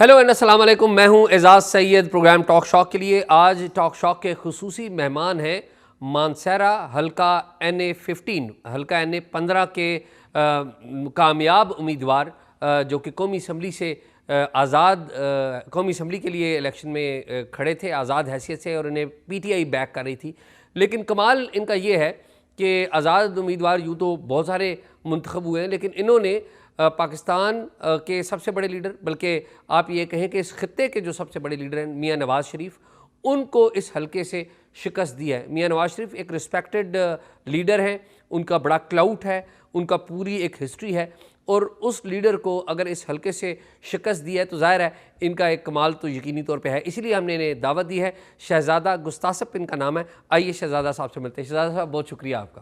Hello and السلام علیکم، میں ہوں اعزاز سید پروگرام ٹاک شاک کے لیے۔ آج ٹاک شاک کے خصوصی مہمان ہیں مانسہرہ حلقہ NA-15 حلقہ NA-15 کے کامیاب امیدوار جو کہ قومی اسمبلی سے قومی اسمبلی کے لیے الیکشن میں کھڑے تھے آزاد حیثیت سے، اور انہیں PTI بیک کر رہی تھی۔ لیکن کمال ان کا یہ ہے کہ آزاد امیدوار یوں تو بہت سارے منتخب ہوئے ہیں، لیکن انہوں نے پاکستان کے سب سے بڑے لیڈر، بلکہ آپ یہ کہیں کہ اس خطے کے جو سب سے بڑے لیڈر ہیں میاں نواز شریف، ان کو اس حلقے سے شکست دی ہے۔ میاں نواز شریف ایک ریسپیکٹڈ لیڈر ہیں، ان کا بڑا کلاؤٹ ہے، ان کا پوری ایک ہسٹری ہے، اور اس لیڈر کو اگر اس حلقے سے شکست دی ہے تو ظاہر ہے ان کا ایک کمال تو یقینی طور پہ ہے۔ اسی لیے ہم نے انہیں دعوت دی ہے۔ شہزادہ گستاسب ان کا نام ہے۔ آئیے شہزادہ صاحب سے ملتے ہیں۔ شہزادہ صاحب بہت شکریہ آپ کا۔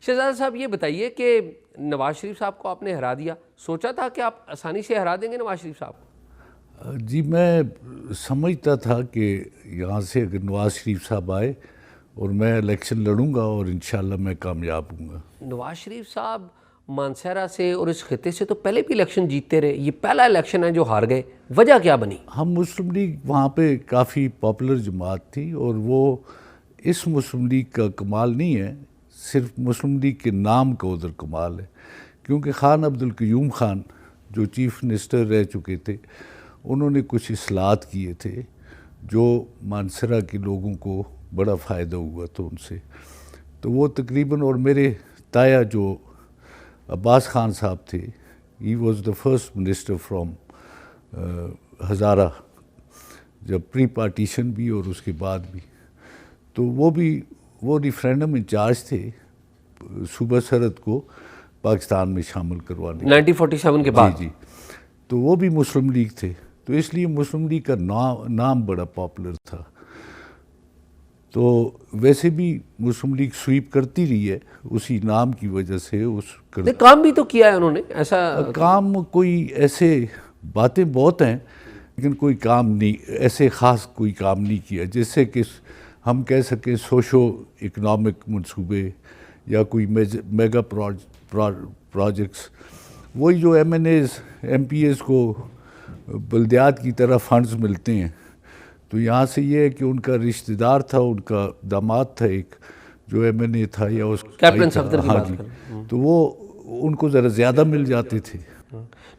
شہزادہ صاحب یہ بتائیے کہ نواز شریف صاحب کو آپ نے ہرا دیا، سوچا تھا کہ آپ آسانی سے ہرا دیں گے نواز شریف صاحب کو؟ جی، میں سمجھتا تھا کہ یہاں سے اگر نواز شریف صاحب آئے اور میں الیکشن لڑوں گا اور انشاءاللہ میں کامیاب ہوں گا۔ نواز شریف صاحب مانسہرہ سے اور اس خطے سے تو پہلے بھی الیکشن جیتتے رہے، یہ پہلا الیکشن ہے جو ہار گئے، وجہ کیا بنی؟ ہم مسلم لیگ وہاں پہ کافی پاپولر جماعت تھی، اور وہ اس مسلم لیگ کا کمال نہیں ہے، صرف مسلم لیگ کے نام کا ادھر کمال ہے، کیونکہ خان عبدالقیوم خان جو چیف منسٹر رہ چکے تھے، انہوں نے کچھ اصلاحات کیے تھے جو مانسہرہ کے لوگوں کو بڑا فائدہ ہوا تھا ان سے، تو وہ تقریباً، اور میرے تایا جو عباس خان صاحب تھے، he was the first minister from Hazara, جب پری پارٹیشن بھی اور اس کے بعد بھی، تو وہ ریفرینڈم انچارج تھے صوبہ سرحد کو پاکستان میں شامل کروانے 1947 کے بعد۔ جی، تو وہ بھی مسلم لیگ تھے، تو اس لیے مسلم لیگ کا نام بڑا پاپولر تھا۔ تو ویسے بھی مسلم لیگ سویپ کرتی رہی ہے اسی نام کی وجہ سے۔ کام بھی تو کیا ہے انہوں نے، ایسا کام کوئی ایسے باتیں بہت ہیں، لیکن کوئی کام نہیں، ایسے خاص کوئی کام نہیں کیا جس سے کہ ہم کہہ سکیں سوشو اکنامک منصوبے یا کوئی میگا پروجیکٹس۔ وہی جو MPAs کو بلدیات کی طرح فنڈز ملتے ہیں، تو یہاں سے یہ ہے کہ ان کا رشتہ دار تھا، ان کا داماد تھا ایک جو MNA تھا، یا اس کیپٹن صفدر کی بات کریں، تو وہ ان کو ذرا زیادہ مل جاتے تھے۔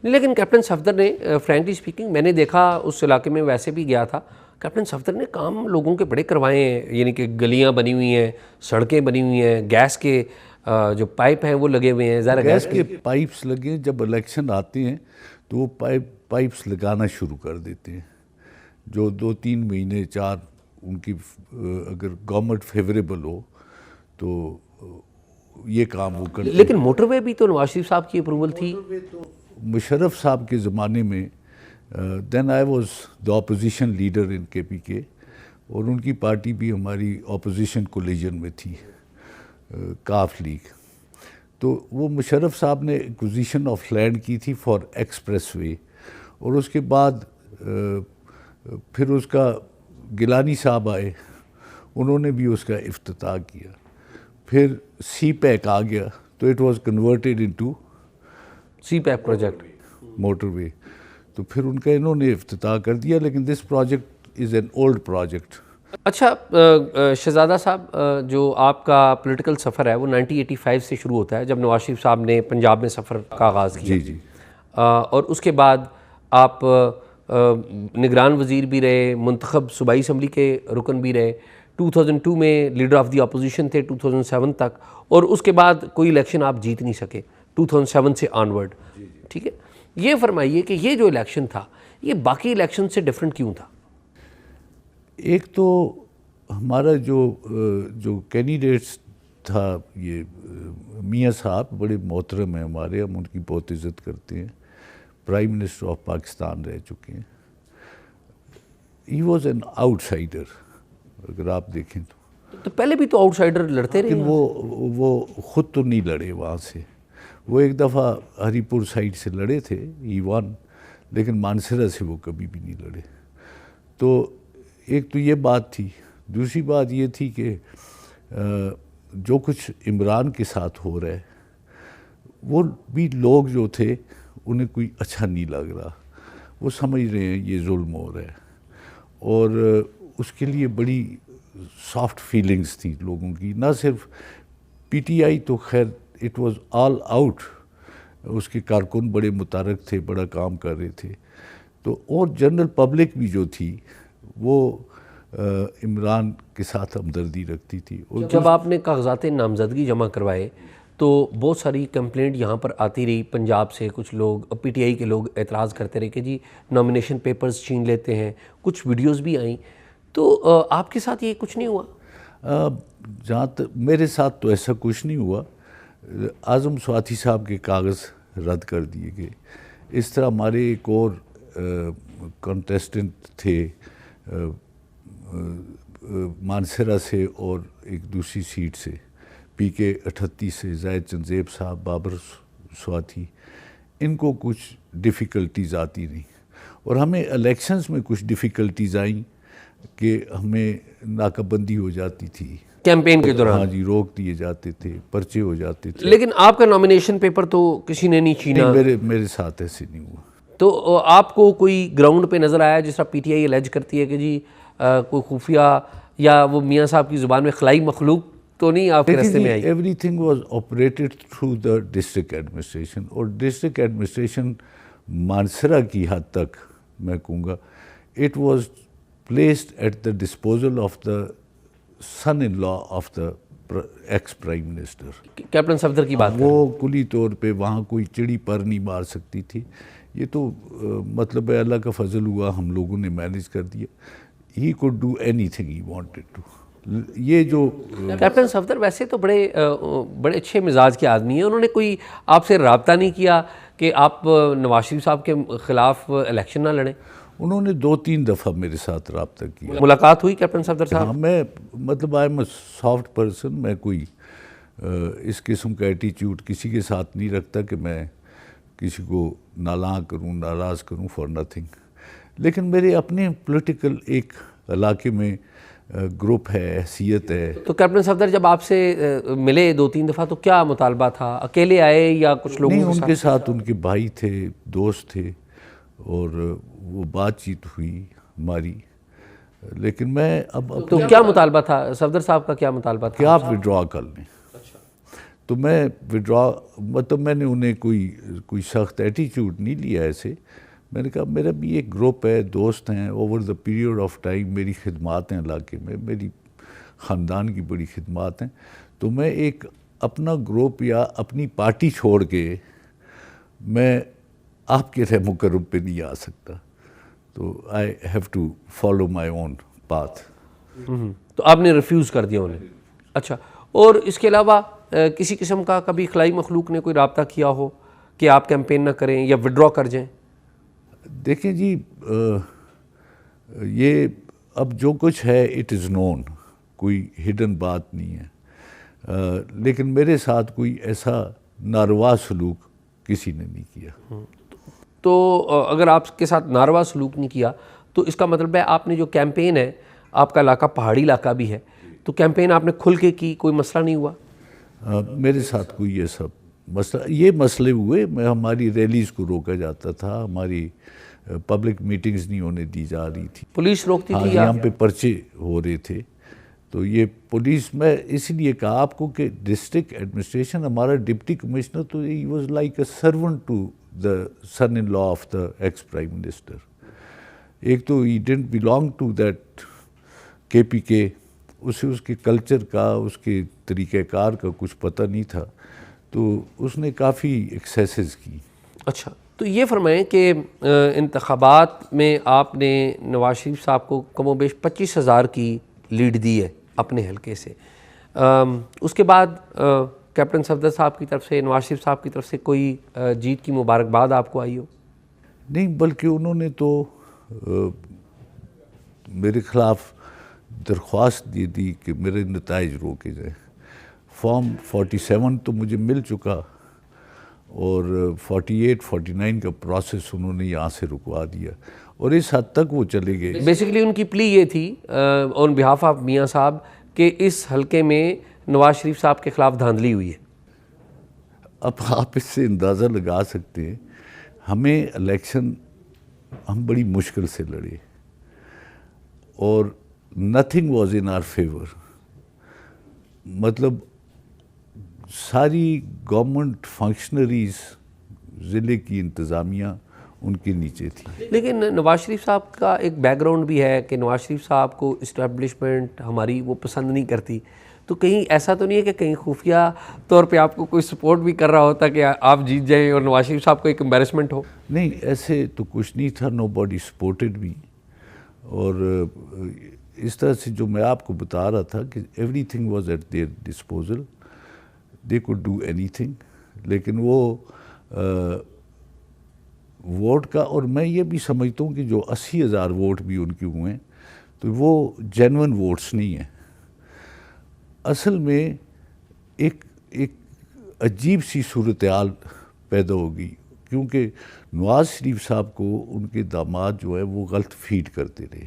لیکن کیپٹن صفدر نے فرینکلی اسپیکنگ، میں نے دیکھا اس علاقے میں، ویسے بھی گیا تھا، کیپٹن صفدر نے کام لوگوں کے بڑے کروائے ہیں، یعنی کہ گلیاں بنی ہوئی ہیں، سڑکیں بنی ہوئی ہیں، گیس کے جو پائپ ہیں وہ لگے ہوئے ہیں، ذرا گیس کے پائپس لگے، جب الیکشن آتے ہیں تو وہ پائپس لگانا شروع کر دیتے ہیں، جو 2-3 مہینے 4 ان کی اگر گورنمنٹ فیوریبل ہو تو یہ کام وہ کرتے ہیں۔ لیکن موٹر وے بھی تو نواز شریف صاحب کی اپروول تھی۔ مشرف صاحب کے زمانے میں، then I was the opposition leader in KPK، اور ان کی پارٹی بھی ہماری اپوزیشن کولیجن میں تھی، کاف لیگ، تو وہ مشرف صاحب نے ایکوزیشن آف لینڈ کی تھی فار ایکسپریس وے، اور اس کے بعد پھر اس کا گیلانی صاحب آئے، انہوں نے بھی اس کا افتتاح کیا، پھر CPEC آ گیا تو it was converted into CPEC project, motorway وے، تو پھر ان کا انہوں نے افتتاح کر دیا، لیکن this project is an old project. اچھا شہزادہ صاحب، جو آپ کا پولیٹیکل سفر ہے وہ 1985 سے شروع ہوتا ہے، جب نواز شریف صاحب نے پنجاب میں سفر کا آغاز کیا۔ جی، اور اس کے بعد آپ نگران وزیر بھی رہے، منتخب صوبائی اسمبلی کے رکن بھی رہے، 2002 میں لیڈر آف دی اپوزیشن تھے 2007 تک، اور اس کے بعد کوئی الیکشن آپ جیت نہیں سکے 2007 سے آنورڈ، ٹھیک ہے؟ یہ فرمائیے کہ یہ جو الیکشن تھا یہ باقی الیکشن سے ڈیفرنٹ کیوں تھا؟ ایک تو ہمارا جو کینڈیڈیٹس تھا، یہ میاں صاحب بڑے محترم ہیں ہمارے، ہم ان کی بہت عزت کرتے ہیں، پرائم منسٹر آف پاکستان رہ چکے ہیں۔ He was an out cider, اگر آپ دیکھیں تو پہلے بھی تو آؤٹ سائڈر لڑتے رہے، لیکن وہ خود تو نہیں لڑے وہاں سے، وہ ایک دفعہ ہری پور سائڈ سے لڑے تھے، ہی ون، لیکن مانسہرہ سے وہ کبھی بھی نہیں لڑے۔ تو ایک تو یہ بات تھی، دوسری بات یہ تھی کہ جو کچھ عمران کے ساتھ ہو رہا ہے، وہ بھی لوگ جو تھے انہیں کوئی اچھا نہیں لگ رہا، وہ سمجھ رہے ہیں یہ ظلم ہو رہا ہے، اور اس کے لیے بڑی سافٹ فیلنگز تھی لوگوں کی. نہ صرف پی ٹی آئی تو خیر اٹ واز آل آؤٹ، اس کے کارکن بڑے متحرک تھے، بڑا کام کر رہے تھے، تو اور جنرل پبلک بھی جو تھی وہ عمران کے ساتھ ہمدردی رکھتی تھی. اور جب آپ نے کاغذات نامزدگی جمع کروائے تو بہت ساری کمپلینٹ یہاں پر آتی رہی پنجاب سے، کچھ لوگ پی ٹی آئی کے لوگ اعتراض کرتے رہے کہ جی نامینیشن پیپرز چھین لیتے ہیں، کچھ ویڈیوز بھی آئیں، تو آپ کے ساتھ یہ کچھ نہیں ہوا؟ جہاں تک میرے ساتھ تو ایسا کچھ نہیں ہوا. اعظم سواتی صاحب کے کاغذ رد کر دیے گئے. اس طرح ہمارے ایک اور کنٹیسٹنٹ تھے مانسہرہ سے اور ایک دوسری سیٹ سے پی کے 38 سے زاہد چنزیب صاحب، بابر سواتی، ان کو کچھ ڈیفیکلٹیز آتی رہیں، اور ہمیں الیکشنز میں کچھ ڈیفیکلٹیز آئیں کہ ہمیں ناکہ بندی ہو جاتی تھی کیمپین کے دوران؟ ہاں جی، روک دیے جاتے تھے، پرچے ہو جاتے تھے. لیکن آپ کا نامینیشن پیپر تو کسی نے نہیں چھینا. میرے ساتھ ایسے نہیں ہوا. تو آپ کو کوئی گراؤنڈ پہ نظر آیا جس طرح پی ٹی آئی الیج کرتی ہے کہ جی کوئی خفیہ یا وہ میاں صاحب کی زبان میں خلائی مخلوق تو نہیں آپ کے راستے میں آئی؟ Everything was operated through the district administration, اور ڈسٹرکٹ ایڈمنسٹریشن مانسہرہ کی حد تک میں کہوں گا it was placed at the disposal of the son in law of the ex prime minister. Captain Safdar کی بات وہ کلی طور پہ وہاں کوئی چڑی پر نہیں مار سکتی تھی. یہ تو مطلب ہے اللہ کا فضل ہوا، ہم لوگوں نے مینیج کر دیا. He could do any thing he wanted to. یہ جو کیپٹن صفدر ویسے تو بڑے اچھے مزاج کے آدمی ہیں، انہوں نے کوئی آپ سے رابطہ نہیں کیا کہ آپ نواز شریف صاحب کے خلاف الیکشن نہ لڑیں؟ انہوں نے 2-3 دفعہ میرے ساتھ رابطہ کیا. ملاقات ہوئی کیپٹن صفدر صاحب؟ ہاں، میں مطلب I am a soft person, میں کوئی اس قسم کا ایٹیچیوڈ کسی کے ساتھ نہیں رکھتا کہ میں کسی کو نالاں کروں، ناراض کروں فار نتھنگ. لیکن میرے اپنے پولیٹیکل ایک علاقے میں گروپ ہے، حیثیت ہے. تو کیپٹن صفدر جب آپ سے ملے 2-3 دفعہ تو کیا مطالبہ تھا؟ اکیلے آئے یا کچھ لوگوں نہیں، کے ان ساتھ؟ کے ساتھ ان کے بھائی تھے، دوست تھے، اور وہ بات چیت ہوئی ہماری. لیکن میں اب تو کیا مطالبہ تھا صفدر صاحب کا؟ کیا مطالبہ تھا؟ کہ آپ وڈرا کر لیں. تو میں وڈرا مطلب میں نے انہیں کوئی سخت ایٹیچیوڈ نہیں لیا ایسے. میں نے کہا میرا بھی ایک گروپ ہے، دوست ہیں، over the period of time میری خدمات ہیں علاقے میں، میری خاندان کی بڑی خدمات ہیں، تو میں ایک اپنا گروپ یا اپنی پارٹی چھوڑ کے میں آپ کے رحم و کرم پہ نہیں آ سکتا. تو I have to follow my own path. تو آپ نے ریفیوز کر دیا انہیں؟ اچھا. اور اس کے علاوہ کسی قسم کا کبھی خلائی مخلوق نے کوئی رابطہ کیا ہو کہ آپ کیمپین نہ کریں یا وڈرا کر جائیں؟ دیکھیں جی، یہ اب جو کچھ ہے اٹ از نون، کوئی ہڈن بات نہیں ہے. لیکن میرے ساتھ کوئی ایسا ناروا سلوک کسی نے نہیں کیا. تو اگر آپ کے ساتھ ناروا سلوک نہیں کیا تو اس کا مطلب ہے آپ نے جو کیمپین ہے، آپ کا علاقہ پہاڑی علاقہ بھی ہے، تو کیمپین آپ نے کھل کے کی، کوئی مسئلہ نہیں ہوا؟ میرے ساتھ کوئی یہ سب یہ مسئلے ہوئے. ہماری ریلیز کو روکا جاتا تھا، ہماری پبلک میٹنگز نہیں ہونے دی جا رہی تھی، پولیس روکتی تھی؟ یہاں پہ پرچے ہو رہے تھے. تو یہ پولیس، میں اس لیے کہا آپ کو کہ ڈسٹرکٹ ایڈمنسٹریشن، ہمارا ڈپٹی کمشنر تو he was like a servant to the son in law of the ex prime minister. ایک تو he didn't belong to that K P کے، اسے اس کے کلچر کا، اس کے طریقہ کار کا کچھ پتہ نہیں تھا، تو اس نے کافی ایکسیسز کی. اچھا. تو یہ فرمائیں کہ انتخابات میں آپ نے نواز شریف صاحب کو کم و بیش 25,000 کی لیڈ دی ہے اپنے حلقے سے. اس کے بعد کیپٹن صفدر صاحب کی طرف سے، نواز شریف صاحب کی طرف سے کوئی جیت کی مبارکباد آپ کو آئی ہو؟ نہیں، بلکہ انہوں نے تو میرے خلاف درخواست دی کہ میرے نتائج روکے جائیں. فارم 47 تو مجھے مل چکا، اور 48 49 کا پروسیس انہوں نے یہاں سے رکوا دیا، اور اس حد تک وہ چلے گئے. بیسیکلی ان کی پلی یہ تھی آن بہاف آف میاں صاحب کہ اس حلقے میں نواز شریف صاحب کے خلاف دھاندلی ہوئی ہے. اب آپ اس سے اندازہ لگا سکتے ہیں، ہمیں الیکشن ہم بڑی مشکل سے لڑے اور nothing was in our favour. مطلب ساری گورنمنٹ فنکشنریز، ضلع کی انتظامیہ ان کے نیچے تھی. لیکن نواز شریف صاحب کا ایک بیک گراؤنڈ بھی ہے کہ نواز شریف صاحب کو اسٹیبلشمنٹ ہماری وہ پسند نہیں کرتی، تو کہیں ایسا تو نہیں ہے کہ کہیں خفیہ طور پہ آپ کو کوئی سپورٹ بھی کر رہا ہوتا کہ آپ جیت جائیں اور نواز شریف صاحب کو ایک امبیرسمنٹ ہو؟ نہیں، ایسے تو کچھ نہیں تھا. نو باڈی سپورٹڈ بھی. اور اس طرح سے جو میں آپ کو بتا رہا تھا کہ everything was at their disposal, they could do anything. لیکن وہ ووٹ کا، اور میں یہ بھی سمجھتا ہوں کہ جو 80,000 ووٹ بھی ان کے ہوئے ہیں تو وہ جینون ووٹس نہیں ہیں. اصل میں ایک عجیب سی صورتحال پیدا ہو گئی، کیونکہ نواز شریف صاحب کو ان کے داماد جو ہے وہ غلط فیڈ کرتے رہے.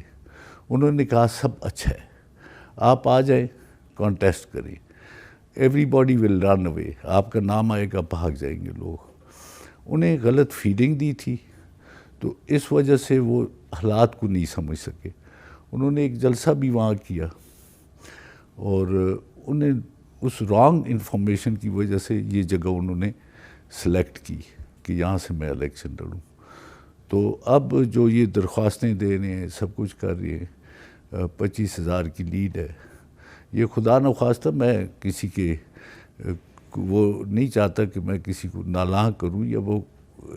انہوں نے کہا سب اچھا ہے، آپ آ جائیں کانٹیسٹ کریں، ایوری باڈی ول رن اوے، آپ کا نام آئے گا بھاگ جائیں گے لوگ. انہیں غلط فیڈنگ دی تھی، تو اس وجہ سے وہ حالات کو نہیں سمجھ سکے. انہوں نے ایک جلسہ بھی وہاں کیا اور انہیں اس رانگ انفارمیشن کی وجہ سے یہ جگہ انہوں نے سلیکٹ کی کہ یہاں سے میں الیکشن لڑوں. تو اب جو یہ درخواستیں دے رہے ہیں، سب کچھ کر رہے ہیں، 25,000 کی لیڈ ہے. یہ خدا نخواستہ میں کسی کے وہ نہیں چاہتا کہ میں کسی کو نالاں کروں یا وہ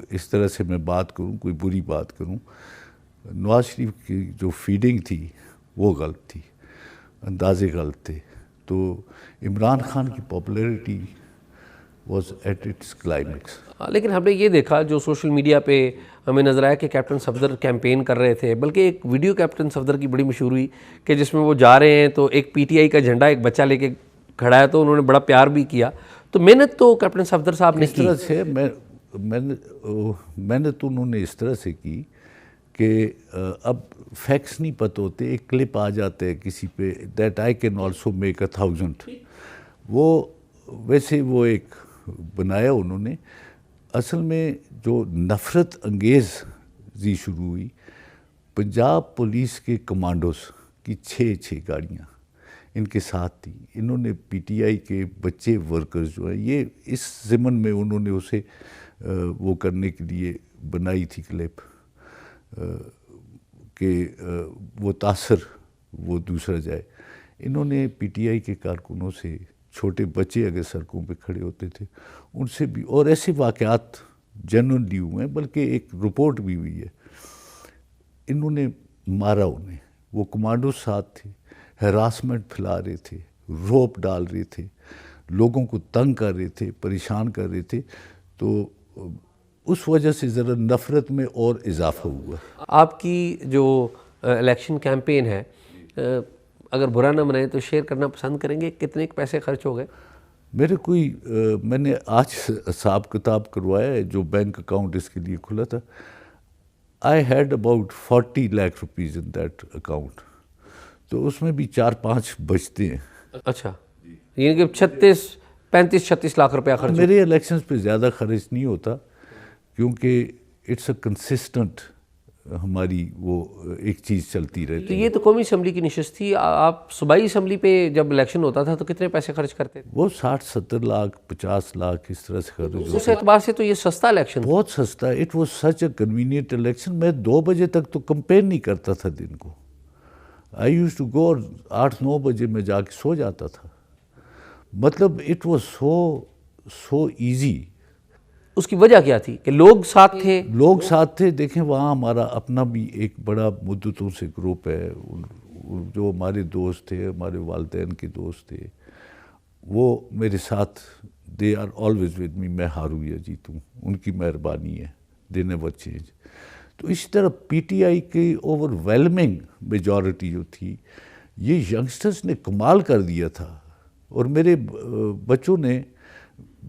اس طرح سے میں بات کروں، کوئی بری بات کروں. نواز شریف کی جو فیڈنگ تھی وہ غلط تھی، اندازے غلط تھے. تو عمران خان کی popularity was at its climax. لیکن ہم نے یہ دیکھا جو سوشل میڈیا پہ ہمیں نظر آیا کہ کیپٹن صفدر کیمپین کر رہے تھے، بلکہ ایک ویڈیو کیپٹن صفدر کی بڑی مشہور ہوئی کہ جس میں وہ جا رہے ہیں تو ایک پی ٹی آئی کا جھنڈا ایک بچہ لے کے کھڑا ہے، تو انہوں نے بڑا پیار بھی کیا. تو محنت تو کیپٹن صفدر صاحب نے اس کی. طرح سے محنت انہوں نے اس طرح سے کی کہ اب فیکٹس نہیں پتہ ہوتے، ایک کلپ آ جاتا ہے کسی پہ، that I can also make 1,000. وہ ویسے وہ ایک بنایا انہوں نے. اصل میں جو نفرت انگیزی شروع ہوئی، پنجاب پولیس کے کمانڈوز کی 6 گاڑیاں ان کے ساتھ تھی. انہوں نے پی ٹی آئی کے بچے ورکرز جو ہیں، یہ اس ضمن میں انہوں نے اسے وہ کرنے کے لیے بنائی تھی کلپ کہ وہ تاثر وہ دوسرا جائے. انہوں نے پی ٹی آئی کے کارکنوں سے، چھوٹے بچے اگر سڑکوں پہ کھڑے ہوتے تھے ان سے بھی، اور ایسے واقعات جنرلی ہوئے ہیں، بلکہ ایک رپورٹ بھی ہوئی ہے. انہوں نے مارا انہیں. وہ کمانڈو ساتھ تھے، ہراسمنٹ پھیلا رہے تھے، روپ ڈال رہے تھے، لوگوں کو تنگ کر رہے تھے، پریشان کر رہے تھے. تو اس وجہ سے ذرا نفرت میں اور اضافہ ہوا. آپ کی جو الیکشن کیمپین ہے، اگر برا نہ منائیں تو شیئر کرنا پسند کریں گے، کتنے پیسے خرچ ہو گئے؟ میرے میں نے آج حساب کتاب کروایا ہے جو بینک اکاؤنٹ اس کے لیے کھلا تھا. I had about 40 lakh rupees in that account. تو اس میں بھی 4-5 بچتے ہیں. اچھا، یعنی کہ 35-36 لاکھ روپیہ خرچ. میرے الیکشنز پہ زیادہ خرچ نہیں ہوتا، کیونکہ اٹس اے کنسسٹنٹ ہماری وہ ایک چیز چلتی رہتی. تو یہ تو قومی اسمبلی کی نشست تھی، آپ صوبائی اسمبلی پہ جب الیکشن ہوتا تھا تو کتنے پیسے خرچ کرتے تھے؟ وہ 60-70 لاکھ 50 لاکھ اس طرح سے خرچ ہوتا. اس اعتبار سے تو یہ سستا الیکشن تھا. بہت سستا. It was such a convenient election. میں 2 بجے تک تو کمپین نہیں کرتا تھا دن کو. آئی یوز ٹو گو، اور 8-9 بجے میں جا کے سو جاتا تھا. مطلب اٹ واز سو ایزی. اس کی وجہ کیا تھی؟ کہ لوگ ساتھ تھے. لوگ ساتھ تھے. دیکھیں وہاں ہمارا اپنا بھی ایک بڑا مدتوں سے گروپ ہے، جو ہمارے دوست تھے، ہمارے والدین کے دوست تھے، وہ میرے ساتھ، they are always with me. میں ہاروں یا جیتوں ان کی مہربانی ہے، دے نیور چینج. تو اسی طرح پی ٹی آئی کی اوور ویلمنگ میجورٹی جو تھی، یہ ینگسٹرز نے کمال کر دیا تھا. اور میرے بچوں نے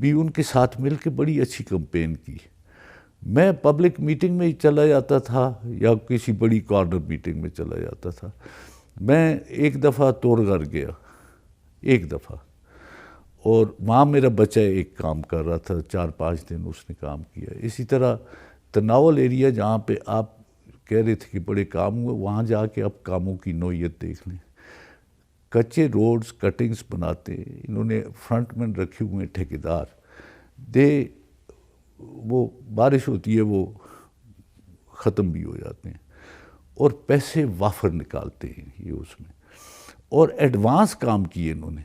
بھی ان کے ساتھ مل کے بڑی اچھی کمپین کی. میں پبلک میٹنگ میں چلا جاتا تھا یا کسی بڑی کارنر میٹنگ میں چلا جاتا تھا. میں ایک دفعہ توڑ گیا، ایک دفعہ، اور وہاں میرا بچہ ایک کام کر رہا تھا، 4-5 دن اس نے کام کیا. اسی طرح تناول ایریا جہاں پہ آپ کہہ رہے تھے کہ بڑے کام ہوئے، وہاں جا کے اب کاموں کی نوعیت دیکھ لیں. کچے روڈز کٹنگز بناتے، انہوں نے فرنٹ مین رکھے ہوئے ہیں ٹھیکیدار، وہ بارش ہوتی ہے وہ ختم بھی ہو جاتے ہیں اور پیسے وافر نکالتے ہیں یہ اس میں، اور ایڈوانس کام کیے انہوں نے.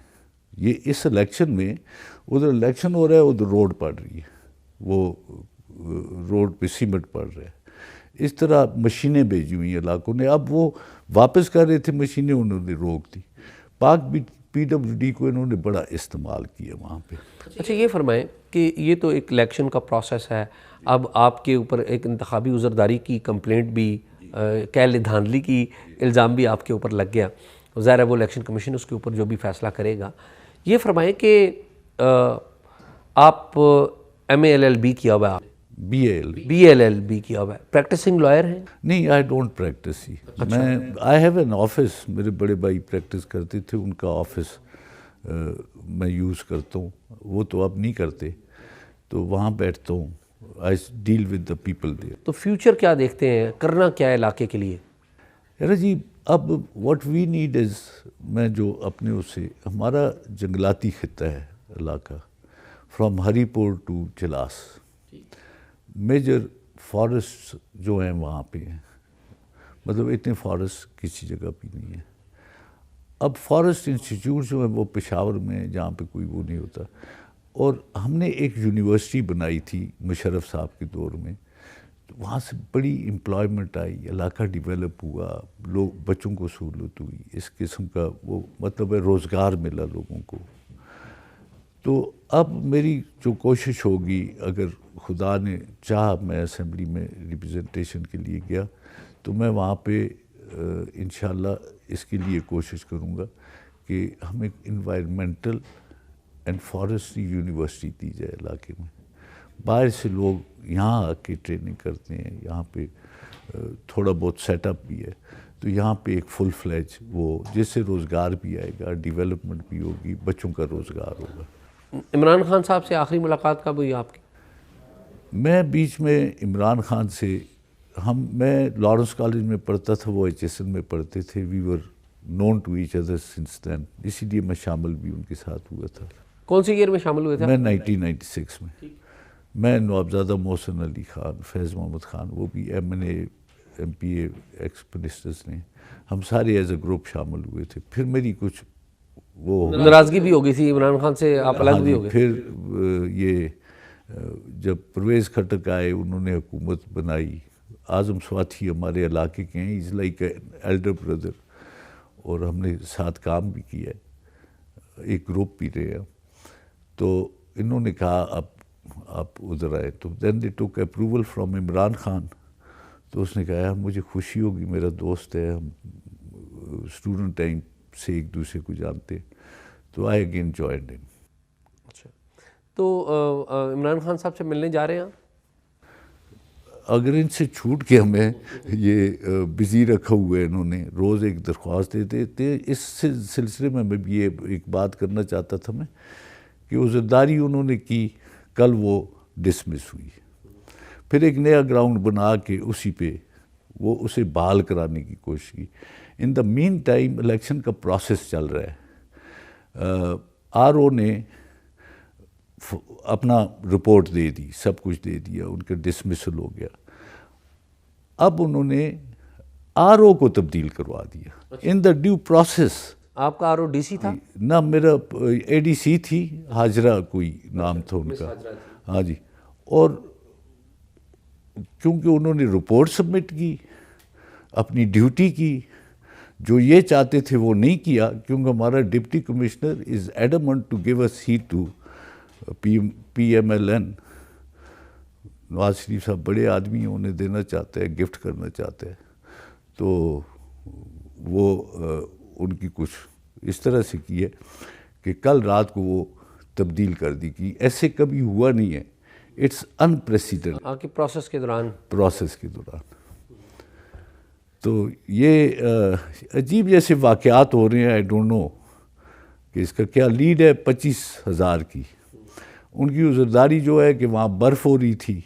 یہ اس الیکشن میں، ادھر الیکشن ہو رہا ہے، ادھر روڈ پڑ رہی ہے، وہ روڈ پہ سیمنٹ پڑ رہا ہے. اس طرح مشینیں بھیجی ہوئی ہیں علاقوں نے. اب وہ واپس کر رہے تھے مشینیں، انہوں نے روک دی. پاک پی ڈبلیو ڈی کو انہوں نے بڑا استعمال کیا وہاں پہ. اچھا یہ فرمائیں کہ یہ تو ایک الیکشن کا پروسیس ہے، اب آپ کے اوپر ایک انتخابی عذرداری کی کمپلینٹ بھی، کہہ لیں دھاندلی کی الزام بھی آپ کے اوپر لگ گیا. ظاہر ہے وہ الیکشن کمیشن اس کے اوپر جو بھی فیصلہ کرے گا. یہ فرمائیں کہ آپ MA-LLB کیا ہوا ہے، BA-LLB کیا ہوا ہے، پریکٹسنگ لائر ہیں؟ نہیں، آئی ڈونٹ پریکٹس ہی. میں آئی ہیو این آفس، میرے بڑے بھائی پریکٹس کرتے تھے، ان کا آفس میں یوز کرتا ہوں. وہ تو اب نہیں کرتے، تو وہاں بیٹھتا ہوں. I deal with the people there. تو فیوچر کیا دیکھتے ہیں، کرنا کیا ہے علاقے کے لیے؟ یار جی اب واٹ وی نیڈ از، میں جو اپنے اس سے، ہمارا جنگلاتی خطہ ہے علاقہ، فرام ہری پور ٹو چلاس. میجر فارسٹ جو ہیں وہاں پہ ہیں، مطلب اتنے فارسٹ کسی جگہ پہ نہیں ہے. اب فارسٹ انسٹیٹیوٹ جو ہیں وہ پشاور میں ہیں، جہاں پہ کوئی وہ نہیں ہوتا. اور ہم نے ایک یونیورسٹی بنائی تھی مشرف صاحب کے دور میں، وہاں سے بڑی امپلائمنٹ آئی، علاقہ ڈیولپ ہوا، لوگ بچوں کو سہولت ہوئی، اس قسم کا وہ مطلب ہے روزگار ملا لوگوں کو. تو اب میری جو کوشش ہوگی، اگر خدا نے چاہا میں اسمبلی میں ریپرزنٹیشن کے لیے گیا تو میں وہاں پہ انشاءاللہ اس کے لیے کوشش کروں گا کہ ہمیں انوائرمنٹل اینڈ فارسٹری یونیورسٹی دی جائے علاقے میں. باہر سے لوگ یہاں آ کے ٹریننگ کرتے ہیں، یہاں پہ تھوڑا بہت سیٹ اپ بھی ہے، تو یہاں پہ ایک فل فلیج وہ، جس سے روزگار بھی آئے گا، ڈیولپمنٹ بھی ہوگی، بچوں کا روزگار ہوگا. عمران خان صاحب سے آخری ملاقات کب ہوئی آپ کی؟ میں بیچ میں عمران خان سے، میں لارنس کالج میں پڑھتا تھا، وہ HSN میں پڑھتے تھے. We were known to each other since then, اسی لیے میں شامل بھی ان کے ساتھ ہوا تھا. کون سی ایئر میں شامل ہوئے تھے؟ میں 1996 میں. میں نوابزادہ محسن علی خان، فیض محمد خان، وہ بھی MNA MPA ایکس منسٹرز نے، ہم سارے ایز اے گروپ شامل ہوئے تھے. پھر میری کچھ وہ ناراضگی بھی ہو گئی تھی عمران خان سے، آپ الگ بھی ہو گئے. پھر یہ جب پرویز کھٹک آئے، انہوں نے حکومت بنائی. اعظم سواتھی ہمارے علاقے کے ہیں، از لائک ایلڈر بردر، اور ہم نے ساتھ کام بھی کیا ہے، ایک گروپ بھی رہے ہیں. تو انہوں نے کہا اب آپ ادھر آئے، تو دین دے ٹوک اپروول فرام عمران خان. تو اس نے کہا یار مجھے خوشی ہوگی، میرا دوست ہے، ہم اسٹوڈنٹ ٹائم سے ایک دوسرے کو جانتے. تو آئی اگین جوائنڈ ان. اچھا، تو عمران خان صاحب سے ملنے جا رہے ہیں؟ اگر ان سے چھوٹ کے ہمیں یہ بزی رکھا ہوا ہے، انہوں نے روز ایک درخواست دیتے تھے. اس سلسلے میں بھی یہ ایک بات کرنا چاہتا تھا میں کہ عذرداری انہوں نے کی، کل وہ ڈسمس ہوئی. پھر ایک نیا گراؤنڈ بنا کے اسی پہ وہ اسے بحال کرانے کی کوشش کی. ان دا مین ٹائم الیکشن کا پروسیس چل رہا ہے. RO نے اپنا رپورٹ دے دی، سب کچھ دے دیا، ان کا ڈسمسل ہو گیا. اب انہوں نے RO کو تبدیل کروا دیا ان دا ڈیو پروسیس. آپ کا RO DC تھا؟ نہ، میرا ADC تھی، حاجرہ کوئی نام تھا ان کا. ہاں جی. اور کیونکہ انہوں نے رپورٹ سبمٹ کی، اپنی ڈیوٹی کی، جو یہ چاہتے تھے وہ نہیں کیا، کیونکہ ہمارا deputy commissioner is adamant to give a seat to PMLN. Nawaz Sharif Sahib بڑے آدمی ہیں، انہیں دینا چاہتے ہیں، گفٹ کرنا چاہتے ہیں. تو وہ ان کی کچھ اس طرح سے کی ہے کہ کل رات کو وہ تبدیل کر دی. کی ایسے کبھی ہوا نہیں ہے. اٹس انپریسیڈنٹ آپ کے پروسیس کے دوران. تو یہ عجیب جیسے واقعات ہو رہے ہیں. آئی ڈونٹ نو کہ اس کا کیا لیڈ ہے. 25,000 کی ان کی عذرداری جو ہے کہ وہاں برف ہو رہی تھی،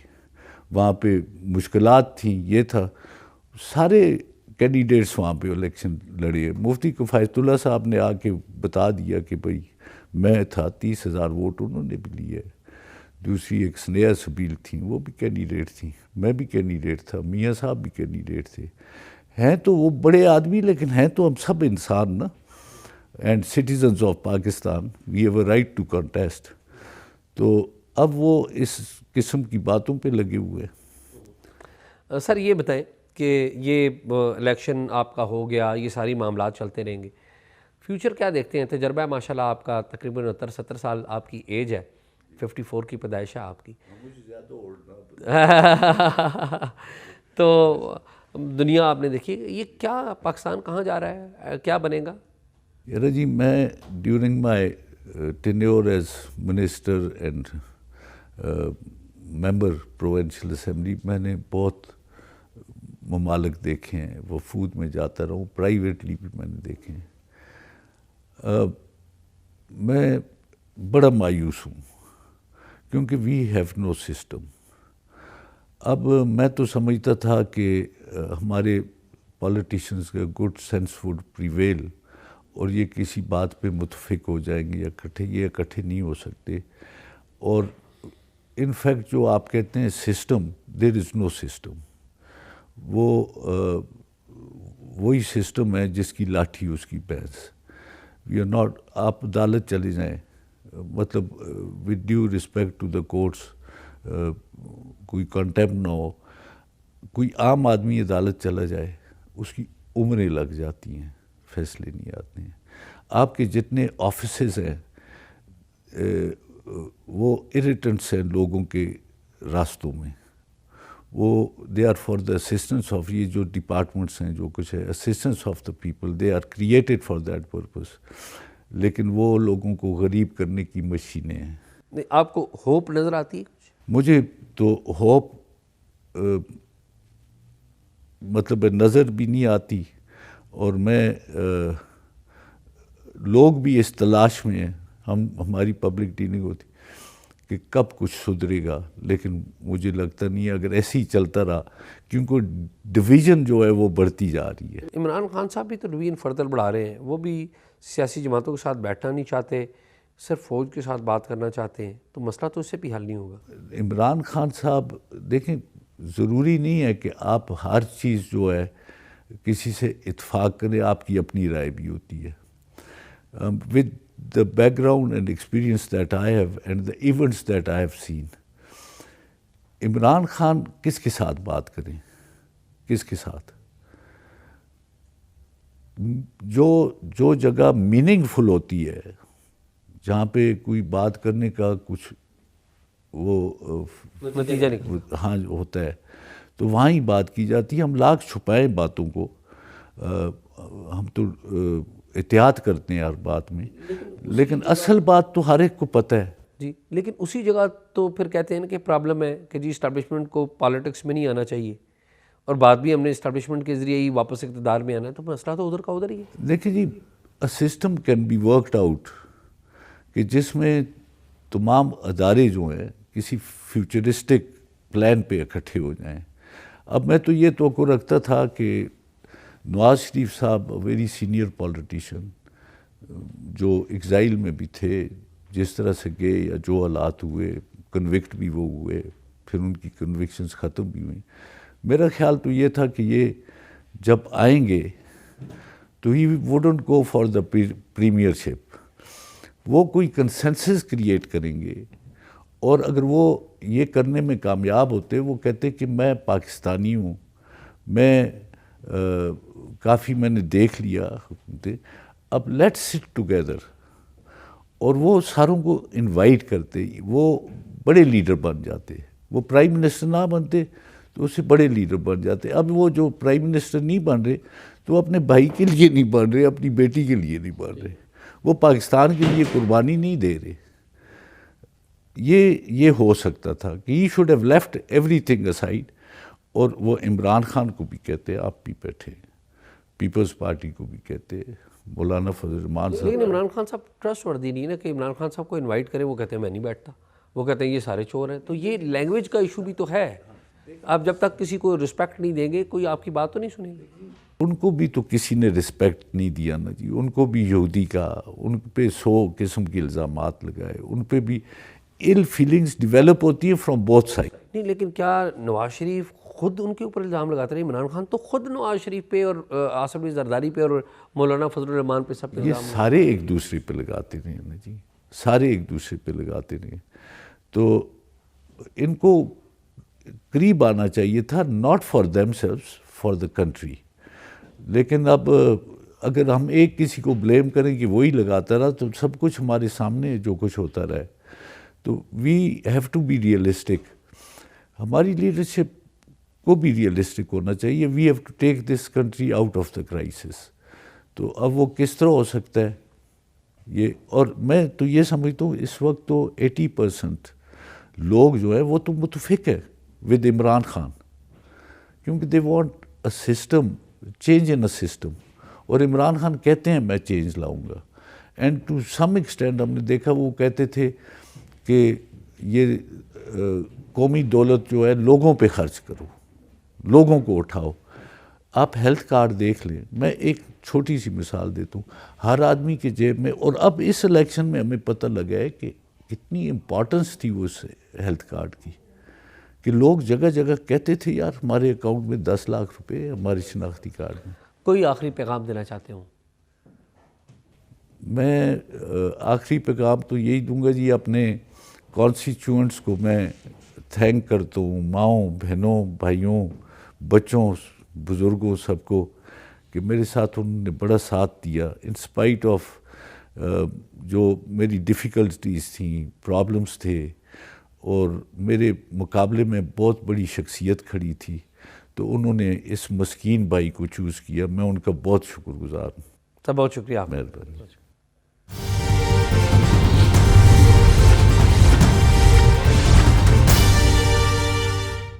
وہاں پہ مشکلات تھیں، یہ تھا. سارے کینڈیڈیٹس وہاں پہ الیکشن لڑے. مفتی کفایت اللہ صاحب نے آ کے بتا دیا کہ بھئی میں تھا, 30,000 ووٹ انہوں نے بھی لیے. دوسری ایک سنیہ سبیل تھیں, وہ بھی کینڈیڈیٹ تھیں, میں بھی کینڈیڈیٹ تھا, میاں صاحب بھی کینڈیڈیٹ تھے. ہیں تو وہ بڑے آدمی, لیکن ہیں تو ہم سب انسان نا, and citizens of Pakistan, we have a right to contest. تو اب وہ اس قسم کی باتوں پہ لگے ہوئے ہیں. سر یہ بتائیں کہ یہ الیکشن آپ کا ہو گیا, یہ ساری معاملات چلتے رہیں گے, فیوچر کیا دیکھتے ہیں؟ تجربہ ہے ماشاء اللہ آپ کا, تقریباً 70 سال آپ کی ایج ہے, 54 کی پیدائش ہے آپ کی. تو دنیا آپ نے دیکھی, یہ کیا پاکستان کہاں جا رہا ہے, کیا بنے گا؟ یار جی, میں during my tenure as minister and member provincial assembly, میں نے بہت ممالک دیکھے ہیں. وفود میں جاتا رہا ہوں, پرائیویٹلی بھی میں نے دیکھے ہیں. میں بڑا مایوس ہوں کیونکہ وی ہیو نو سسٹم. اب میں تو سمجھتا تھا کہ ہمارے پولیٹیشنز کا گڈ سینس وڈ پریویل اور یہ کسی بات پہ متفق ہو جائیں گے, یہ اکٹھے نہیں ہو سکتے. اور ان فیکٹ جو آپ کہتے ہیں سسٹم, دیر از نو سسٹم. وہ وہی سسٹم ہے جس کی لاٹھی اس کی بھینس. وی آر ناٹ, آپ عدالت چلے جائیں, مطلب with due respect to the courts, کوئی کنٹیمپٹ نہ ہو, کوئی عام آدمی عدالت چلا جائے اس کی عمریں لگ جاتی ہیں, فیصلے نہیں آتے ہیں. آپ کے جتنے آفیسز ہیں وہ اریٹنٹس ہیں لوگوں کے راستوں میں, وہ they are for the assistance of, یہ جو ڈپارٹمنٹس ہیں جو کچھ ہے, assistance of the people, they are created for that purpose, لیکن وہ لوگوں کو غریب کرنے کی مشینیں ہیں. آپ کو ہوپ نظر آتی ہے کچھ؟ مجھے تو ہوپ مطلب نظر بھی نہیں آتی, اور میں لوگ بھی اس تلاش میں ہیں, ہماری پبلک ڈیلنگ ہوتی کہ کب کچھ سدھرے گا, لیکن مجھے لگتا نہیں ہے اگر ایسے ہی چلتا رہا, کیونکہ ڈویژن جو ہے وہ بڑھتی جا رہی ہے. عمران خان صاحب بھی تو ڈویژن فردر بڑھا رہے ہیں, وہ بھی سیاسی جماعتوں کے ساتھ بیٹھنا نہیں چاہتے, صرف فوج کے ساتھ بات کرنا چاہتے ہیں, تو مسئلہ تو اس سے بھی حل نہیں ہوگا. عمران خان صاحب دیکھیں, ضروری نہیں ہے کہ آپ ہر چیز جو ہے کسی سے اتفاق کریں, آپ کی اپنی رائے بھی ہوتی ہے. With the background and experience that I have and the events that I have seen, Imran Khan کس کے ساتھ بات کریں, کس کے ساتھ؟ جو جگہ میننگ فل ہوتی ہے, جہاں پہ کوئی بات کرنے کا کچھ وہ نتیجہ نہیں, ہاں ہوتا ہے, تو وہاں ہی بات کی جاتی ہے. ہم لاکھ چھپائیں باتوں کو, ہم تو احتیاط کرتے ہیں ہر بات میں, لیکن اصل بات تو ہر ایک کو پتہ ہے. جی, لیکن اسی جگہ تو پھر کہتے ہیں کہ پرابلم ہے کہ جی اسٹیبلشمنٹ کو پالیٹکس میں نہیں آنا چاہیے, اور بعد بھی ہم نے اسٹیبلشمنٹ کے ذریعے ہی واپس اقتدار میں آنا ہے, تو مسئلہ تو ادھر کا ادھر ہی ہے. دیکھیں جی, a system can be worked out کہ جس میں تمام ادارے جو ہیں کسی فیوچرسٹک پلان پہ اکٹھے ہو جائیں. اب میں تو یہ توقع رکھتا تھا کہ نواز شریف صاحب ویری سینئر پولیٹیشین, جو ایگزائل میں بھی تھے, جس طرح سے گئے یا جو حالات ہوئے, کنوکٹ بھی وہ ہوئے, پھر ان کی کنوکشنز ختم بھی ہوئیں. میرا خیال تو یہ تھا کہ یہ جب آئیں گے تو ہی wouldn't go for the premiership, وہ کوئی کنسنسس کریٹ کریں گے, اور اگر وہ یہ کرنے میں کامیاب ہوتے, وہ کہتے کہ میں پاکستانی ہوں, میں کافی میں نے دیکھ لیا حکومتیں, اب لیٹس سٹ ٹوگیدر, اور وہ ساروں کو انوائٹ کرتے, وہ بڑے لیڈر بن جاتے. وہ پرائم منسٹر نہ بنتے تو اس سے بڑے لیڈر بن جاتے. اب وہ جو پرائم منسٹر نہیں بن رہے تو اپنے بھائی کے لیے نہیں بن رہے, اپنی بیٹی کے لیے نہیں بن رہے, وہ پاکستان کے لیے قربانی نہیں دے رہے. یہ ہو سکتا تھا کہ he should have left every thing aside. اور وہ عمران خان کو بھی کہتے, آپ بھی بیٹھے, پیپلز پارٹی کو بھی کہتے, مولانا فضل الرحمان صاحب. لیکن عمران خان صاحب ٹرسٹ وردی نہیں نا کہ عمران خان صاحب کو انوائٹ کریں, وہ کہتے ہیں میں نہیں بیٹھتا, وہ کہتے ہیں یہ سارے چور ہیں. تو یہ لینگویج کا ایشو بھی تو ہے آپ جب تک کسی کو رسپیکٹ نہیں دیں گے کوئی آپ کی بات تو نہیں سنیں گے. ان کو بھی تو کسی نے رسپیکٹ نہیں دیا نا جی. ان کو بھی یہودی کا، ان پہ 100 قسم کے الزامات لگائے، ان پہ بھی ill feelings ڈیولپ ہوتی ہیں فرام بوتھ سائڈ. نہیں لیکن کیا نواز شریف خود ان کے اوپر الزام لگاتے رہے؟ عمران خان تو خود نواز شریف پہ اور آصف علی زرداری پہ اور مولانا فضل الرحمان پہ سب پہ یہ الزام سارے ایک دوسرے پہ لگاتے رہے نا جی، سارے ایک دوسرے پہ لگاتے رہے. تو ان کو قریب آنا چاہیے تھا، not for them selves, for the country. لیکن اب اگر ہم ایک کسی کو بلیم کریں کہ وہی لگاتا رہا تو سب کچھ ہمارے سامنے جو کچھ ہوتا رہا ہے. تو we have to be realistic. ہماری لیڈرشپ کو بھی ریئلسٹک ہونا چاہیے. We have to take this country out of the crisis. تو اب وہ کس طرح ہو سکتا ہے یہ؟ اور میں تو یہ سمجھتا ہوں اس وقت تو 80% لوگ جو ہے وہ تو متفق ہے ود عمران خان، کیونکہ they want a system, change in a system. اور عمران خان کہتے ہیں میں چینج لاؤں گا. اینڈ ٹو سم ایکسٹینٹ ہم نے دیکھا وہ کہتے تھے کہ یہ قومی دولت جو ہے لوگوں پہ خرچ کرو، لوگوں کو اٹھاؤ. آپ ہیلتھ کارڈ دیکھ لیں. میں ایک چھوٹی سی مثال دیتا ہوں. ہر آدمی کے جیب میں، اور اب اس الیکشن میں ہمیں پتہ لگا ہے کہ کتنی امپورٹنس تھی اس ہیلتھ کارڈ کی، کہ لوگ جگہ جگہ کہتے تھے یار ہمارے اکاؤنٹ میں 10 لاکھ روپے ہمارے شناختی کارڈ میں. کوئی آخری پیغام دینا چاہتے ہوں؟ میں آخری پیغام تو یہی دوں گا جی، اپنے کانسٹیچوئنٹس کو میں تھینک کرتا ہوں، ماؤں بہنوں بھائیوں بچوں بزرگوں سب کو، کہ میرے ساتھ انہوں نے بڑا ساتھ دیا ان اسپائٹ آف جو میری ڈیفیکلٹیز تھیں، پرابلمس تھے، اور میرے مقابلے میں بہت بڑی شخصیت کھڑی تھی. تو انہوں نے اس مسکین بھائی کو چوز کیا. میں ان کا بہت شکر گزار ہوں. سب بہت شکریہ آپ کا. مہربانی.